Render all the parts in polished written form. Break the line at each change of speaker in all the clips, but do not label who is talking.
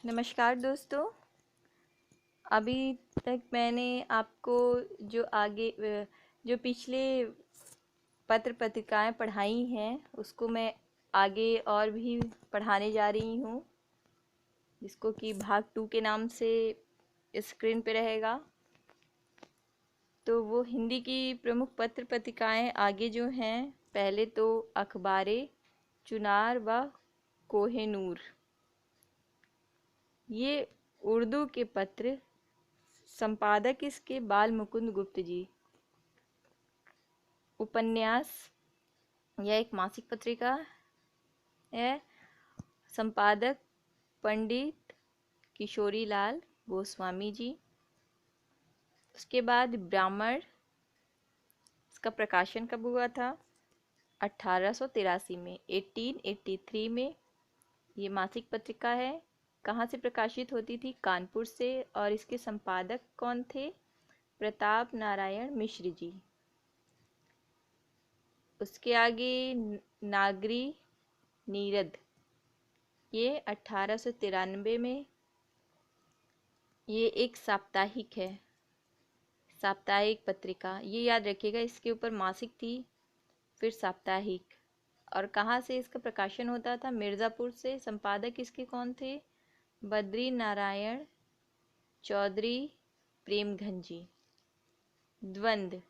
नमस्कार दोस्तों। अभी तक मैंने आपको जो पिछले पत्र पत्रिकाएं पढ़ाई हैं उसको मैं आगे और भी पढ़ाने जा रही हूँ, जिसको कि भाग 2 के नाम से स्क्रीन पे रहेगा। तो वो हिंदी की प्रमुख पत्र पत्रिकाएं आगे जो हैं, पहले तो अखबारें चुनार व कोहिनूर, ये उर्दू के पत्र। संपादक इसके बाल मुकुंद गुप्त जी। उपन्यास यह एक मासिक पत्रिका है। संपादक पंडित किशोरी लाल गोस्वामी जी। उसके बाद ब्राह्मण, इसका प्रकाशन कब हुआ था? 1883 में, 1883 में। ये मासिक पत्रिका है। कहाँ से प्रकाशित होती थी? कानपुर से। और इसके संपादक कौन थे? प्रताप नारायण मिश्र जी। उसके आगे नागरी नीरद, ये 1893 में। ये एक साप्ताहिक है, साप्ताहिक पत्रिका। ये याद रखिएगा, इसके ऊपर मासिक थी, फिर साप्ताहिक। और कहाँ से इसका प्रकाशन होता था? मिर्ज़ापुर से। संपादक इसके कौन थे? बद्री नारायण चौधरी प्रेमघन जी। द्वंद्व,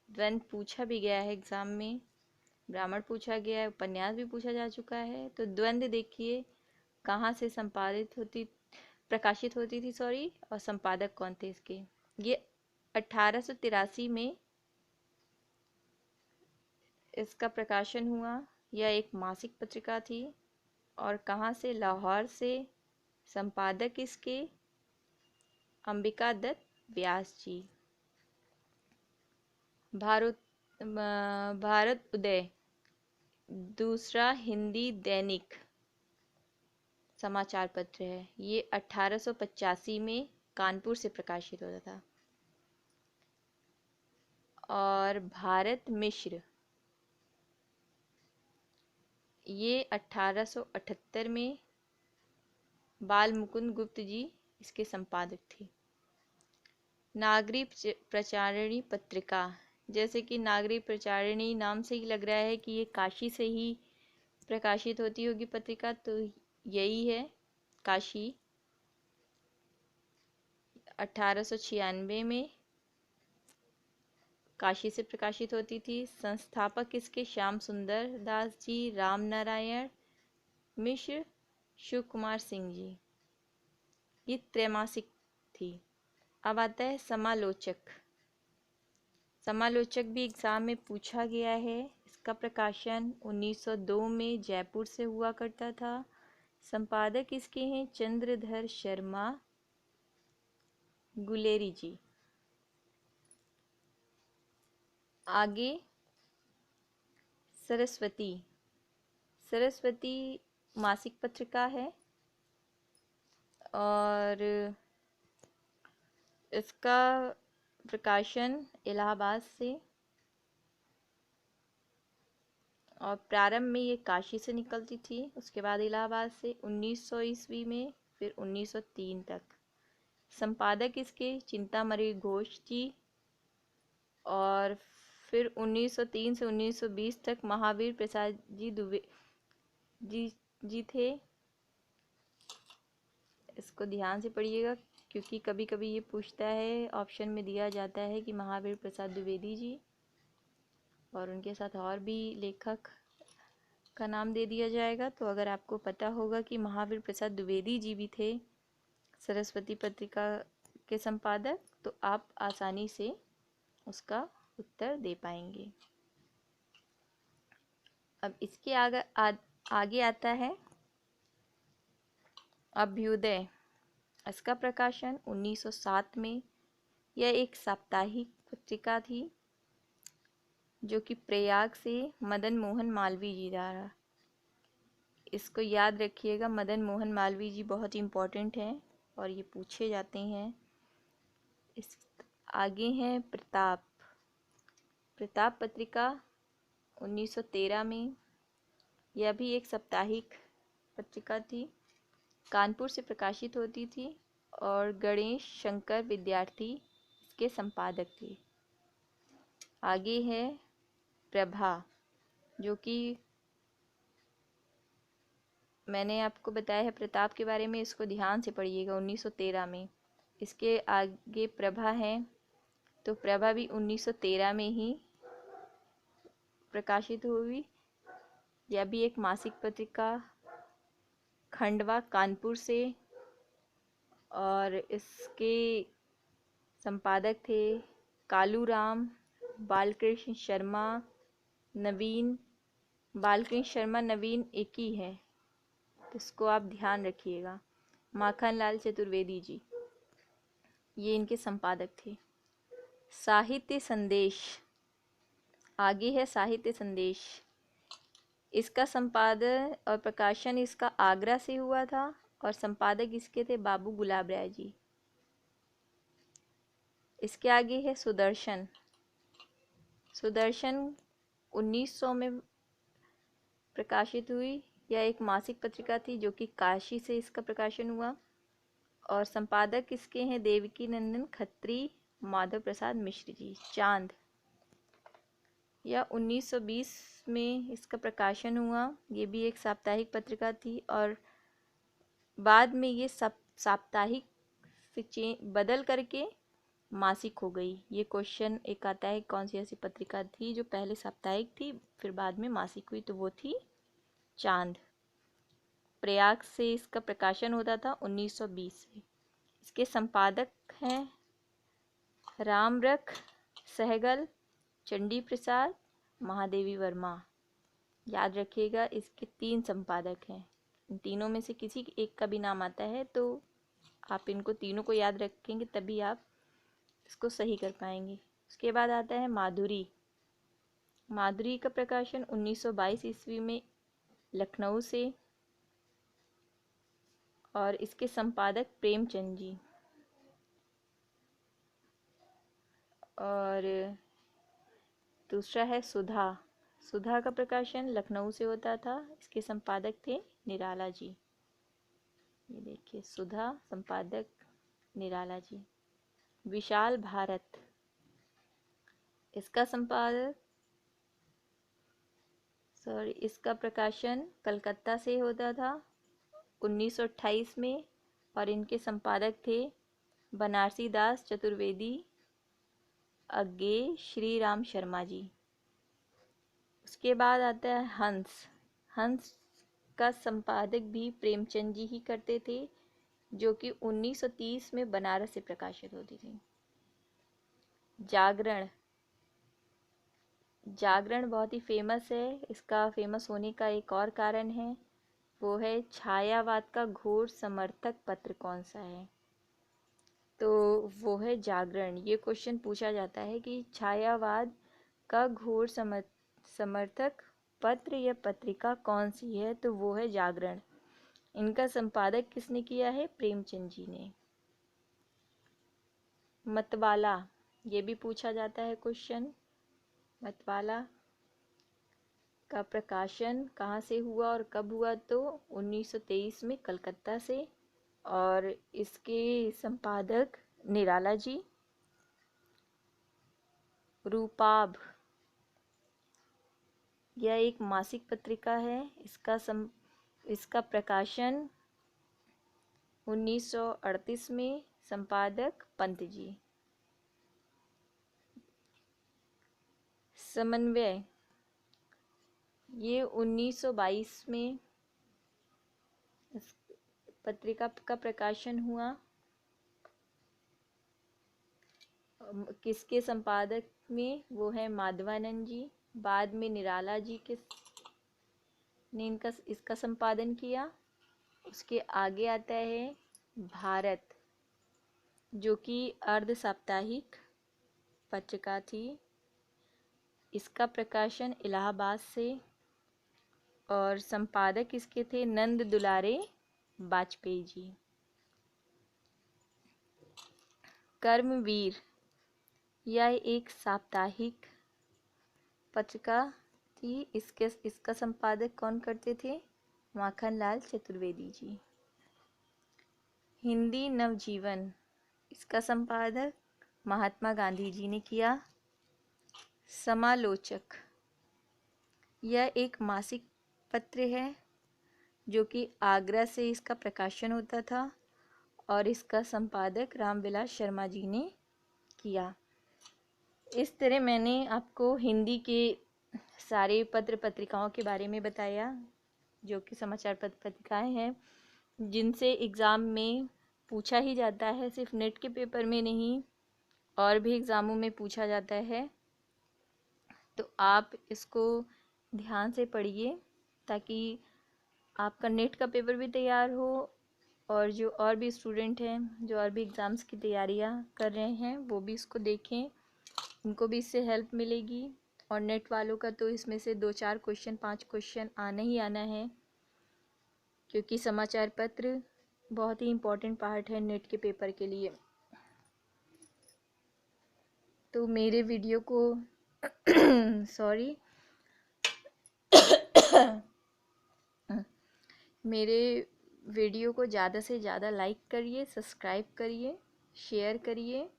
द्वंद्व पूछा भी गया है एग्जाम में। ब्राह्मण पूछा गया है, उपन्यास भी पूछा जा चुका है। तो द्वंद्व देखिए कहाँ से प्रकाशित होती थी, सॉरी, और संपादक कौन थे इसके। ये 1883 में इसका प्रकाशन हुआ। यह एक मासिक पत्रिका थी। और कहाँ से? लाहौर से। संपादक इसके अंबिका दत्त व्यास जी। भारत भारत उदय दूसरा हिंदी दैनिक समाचार पत्र है। ये 1885 में कानपुर से प्रकाशित होता था। और भारत मिश्र, ये 1878 में बाल मुकुंद गुप्त जी इसके संपादक थे। नागरिक प्रचारिणी पत्रिका, जैसे कि नागरिक प्रचारिणी नाम से ही लग रहा है कि ये काशी से ही प्रकाशित होती होगी पत्रिका, तो यही है, काशी। 1896 में काशी से प्रकाशित होती थी। संस्थापक इसके श्याम सुंदर दास जी, राम नारायण मिश्र, शिव कुमार सिंह जी। ये त्रैमासिक थी। अब आता है समालोचक। समालोचक भी एग्जाम में पूछा गया है। इसका प्रकाशन 1902 में जयपुर से हुआ करता था। संपादक इसके हैं चंद्रधर शर्मा गुलेरी जी। आगे सरस्वती, सरस्वती मासिक पत्रिका है। और इसका प्रकाशन इलाहाबाद से। और प्रारंभ में ये काशी से निकलती थी, उसके बाद इलाहाबाद से 1900 ईस्वी में, फिर 1903 तक। संपादक इसके चिंतामणि घोष जी। और फिर 1903 से 1920 तक महावीर प्रसाद जी दुबे जी थे। इसको ध्यान से पढ़िएगा, क्योंकि कभी कभी ये पूछता है, ऑप्शन में दिया जाता है कि महावीर प्रसाद द्विवेदी जी, और उनके साथ और भी लेखक का नाम दे दिया जाएगा। तो अगर आपको पता होगा कि महावीर प्रसाद द्विवेदी जी भी थे सरस्वती पत्रिका के संपादक, तो आप आसानी से उसका उत्तर दे पाएंगे। अब इसके आगे आता है अभ्युदय। इसका प्रकाशन 1907 में। यह एक साप्ताहिक पत्रिका थी, जो कि प्रयाग से मदन मोहन मालवीय जी द्वारा। इसको याद रखिएगा, मदन मोहन मालवीय जी बहुत इम्पोर्टेंट हैं और ये पूछे जाते हैं। इस आगे हैं प्रताप, प्रताप पत्रिका 1913 में। यह भी एक साप्ताहिक पत्रिका थी। कानपुर से प्रकाशित होती थी और गणेश शंकर विद्यार्थी इसके संपादक थे। आगे है प्रभा, जो कि मैंने आपको बताया है प्रताप के बारे में, इसको ध्यान से पढ़िएगा 1913 में। इसके आगे प्रभा है, तो प्रभा भी 1913 में ही प्रकाशित हुई। यह भी एक मासिक पत्रिका, खंडवा कानपुर से, और इसके संपादक थे कालूराम, बालकृष्ण शर्मा, नवीन। बालकृष्ण शर्मा नवीन एक ही है, तो इसको आप ध्यान रखिएगा। माखनलाल चतुर्वेदी जी, ये इनके संपादक थे। साहित्य संदेश, आगे है साहित्य संदेश। इसका संपादन और प्रकाशन इसका आगरा से हुआ था और संपादक इसके थे बाबू गुलाब राय जी। इसके आगे है सुदर्शन। सुदर्शन 1900 में प्रकाशित हुई। यह एक मासिक पत्रिका थी जो कि काशी से इसका प्रकाशन हुआ और संपादक इसके हैं देवकी नंदन खत्री, माधव प्रसाद मिश्र जी। चांद, यह 1920 में इसका प्रकाशन हुआ। ये भी एक साप्ताहिक पत्रिका थी और बाद में ये साप्ताहिक से बदल करके मासिक हो गई। ये क्वेश्चन एक आता है, कौन सी ऐसी पत्रिका थी जो पहले साप्ताहिक थी फिर बाद में मासिक हुई, तो वो थी चांद। प्रयाग से इसका प्रकाशन होता था 1920 से। इसके संपादक हैं रामरख सहगल, चंडी प्रसाद, महादेवी वर्मा। याद रखिएगा, इसके 3 संपादक हैं। इन तीनों में से किसी एक का भी नाम आता है तो आप इनको तीनों को याद रखेंगे, तभी आप इसको सही कर पाएंगे। उसके बाद आता है माधुरी। माधुरी का प्रकाशन 1922 ईस्वी में लखनऊ से और इसके संपादक प्रेमचंद जी। और दूसरा है सुधा। सुधा का प्रकाशन लखनऊ से होता था, इसके संपादक थे निराला जी। ये देखिए सुधा, संपादक निराला जी। विशाल भारत, इसका संपादक इसका प्रकाशन कलकत्ता से होता था 1928 में और इनके संपादक थे बनारसी दास चतुर्वेदी, अज्ञे श्री राम शर्मा जी। उसके बाद आता है हंस। हंस का संपादक भी प्रेमचंद जी ही करते थे, जो कि 1930 में बनारस से प्रकाशित होती थी। जागरण। जागरण बहुत ही फेमस है। इसका फेमस होने का एक और कारण है, वो है छायावाद का घोर समर्थक पत्र कौन सा है, तो वो है जागरण। ये क्वेश्चन पूछा जाता है कि छायावाद का घोर समर्थक पत्र या पत्रिका कौन सी है, तो वो है जागरण। इनका संपादक किसने किया है, प्रेमचंद जी ने। मतवाला, ये भी पूछा जाता है क्वेश्चन। मतवाला का प्रकाशन कहाँ से हुआ और कब हुआ, तो 1923 में कलकत्ता से और इसके संपादक निराला जी। रूपाभ, यह एक मासिक पत्रिका है। इसका प्रकाशन 1938 में, संपादक पंत जी। समन्वय, ये 1922 में इस पत्रिका का प्रकाशन हुआ। किसके संपादक में, वो है माधवानंद जी। बाद में निराला जी के ने इसका संपादन किया। उसके आगे आता है भारत, जो कि अर्ध साप्ताहिक पत्रिका थी। इसका प्रकाशन इलाहाबाद से और संपादक इसके थे नंद दुलारे वाजपेयी जी। कर्मवीर, यह एक साप्ताहिक पत्रिका थी। इसका संपादक कौन करते थे, माखनलाल चतुर्वेदी जी। हिंदी नवजीवन, इसका संपादक महात्मा गांधी जी ने किया। समालोचक, यह एक मासिक पत्र है जो कि आगरा से इसका प्रकाशन होता था और इसका संपादक रामविलास शर्मा जी ने किया। इस तरह मैंने आपको हिंदी के सारे पत्र पत्रिकाओं के बारे में बताया जो कि समाचार पत्र पत्रिकाएं हैं जिनसे एग्ज़ाम में पूछा ही जाता है, सिर्फ नेट के पेपर में नहीं और भी एग्ज़ामों में पूछा जाता है। तो आप इसको ध्यान से पढ़िए ताकि आपका नेट का पेपर भी तैयार हो और जो और भी स्टूडेंट हैं जो और भी एग्ज़ाम्स की तैयारियां कर रहे हैं वो भी इसको देखें, उनको भी इससे हेल्प मिलेगी। और नेट वालों का तो इसमें से 2-4 क्वेश्चन 5 क्वेश्चन आना ही आना है क्योंकि समाचार पत्र बहुत ही इम्पोर्टेंट पार्ट है नेट के पेपर के लिए। तो मेरे वीडियो को सॉरी मेरे वीडियो को ज़्यादा से ज़्यादा लाइक करिए, सब्सक्राइब करिए, शेयर करिए।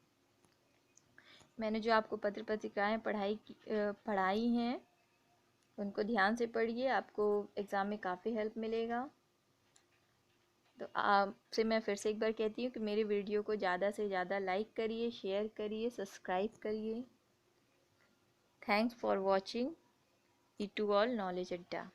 मैंने जो आपको पत्र पत्रिकाएँ पढ़ाई हैं उनको ध्यान से पढ़िए, आपको एग्ज़ाम में काफ़ी हेल्प मिलेगा। तो आपसे मैं फिर से एक बार कहती हूँ कि मेरे वीडियो को ज़्यादा से ज़्यादा लाइक करिए, शेयर करिए, सब्सक्राइब करिए। Thanks for watching E two all knowledge अड्डा।